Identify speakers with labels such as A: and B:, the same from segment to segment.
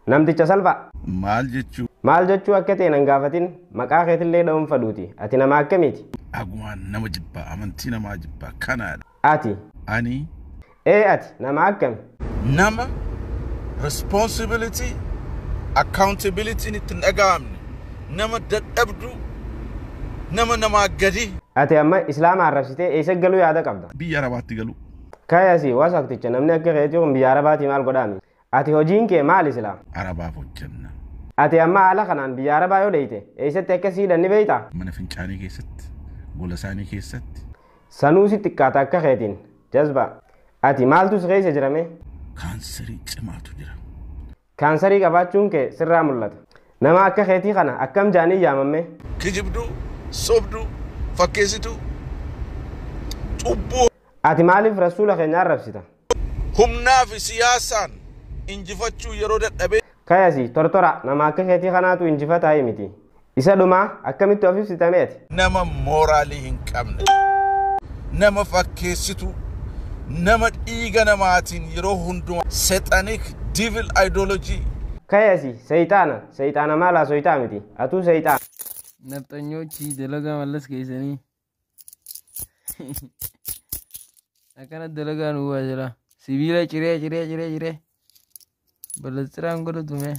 A: Namticha salphaa.
B: Maal
A: jechuu akka ta'e nan gaafatin maqaa keetillee dha'uun fadhuuti. Ati nama akkamiiti?
B: Agumaan nama jibbaa amantii namaa jibbaa kanaadha.
A: Ati?
B: Ani?
A: Ati nama akkami?
B: Nama responsibility accountability ni itti dhaga'amne nama dadhabdu nama gadi.
A: Ati amma islaama arrabsitee eessa galuu yaada qabda?
B: Biyya Arabaatti galu.
A: Kayasi wasaqticha namni akka keetii kun biyya Arabaatti maal godhaami? Ati hojiin kee maal islaam?
B: Arabaaf hojjenna.
A: Ati amma haala kanaan biyya Arabaa yoo deeyte eessatti akka siidan ni beeytaa?
B: Mana fincaanii keessatti, gola isaanii keessatti.
A: Sanuu si xiqqaata akka keetiin jazba. Ati maaltu si keessa jirame?
B: Kaansarii cimaatu jira.
A: Kaansarii qabaachuun kee sirraa mul'ata. Nama akka keetii kana akkam jaanii yaamamme?
B: Kijibdu, sobdu, fakkeessitu, cubbuu.
A: Ati maaliif rasuula keenya arrabsita?
B: Humnaa fi siyaasaan injifachuu yeroo dadhabee.
A: Kayasi tortora nama akka keetii kanaatu injifataa miti. Isa dhumaa akkamitti of ibsitameeti?
B: Nama mooraalii hin qabne, nama fakkeessitu, nama dhiiga namaatiin yeroo hundumaa satanic devil ideology.
A: Kayasi seyxaana maalaa soyitaa miti. Atuu seyxaana.
C: Naftanyochi dalagaa mallas keessanii. Akkana dalagaa nu waajjira. Sibiila ciree. Balastiraan godhatume.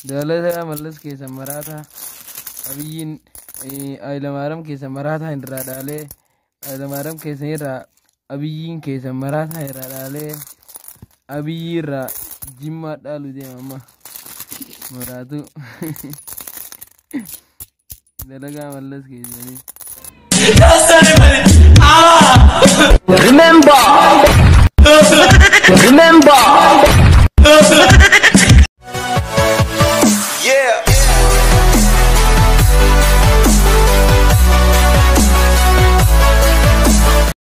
C: Dalagaa mallas keessa maraata. Abiyyiin Hayilamaariyaam keessa maraata irraa dhaalee. Hayilamaariyaam keessa irraa abiyyiin keessa maraata irraa dhaalee. Abiyyi irraa jimmaa dhaalu deema amma. Maraatu. Dalagaa mallas keessanii.
D: Remember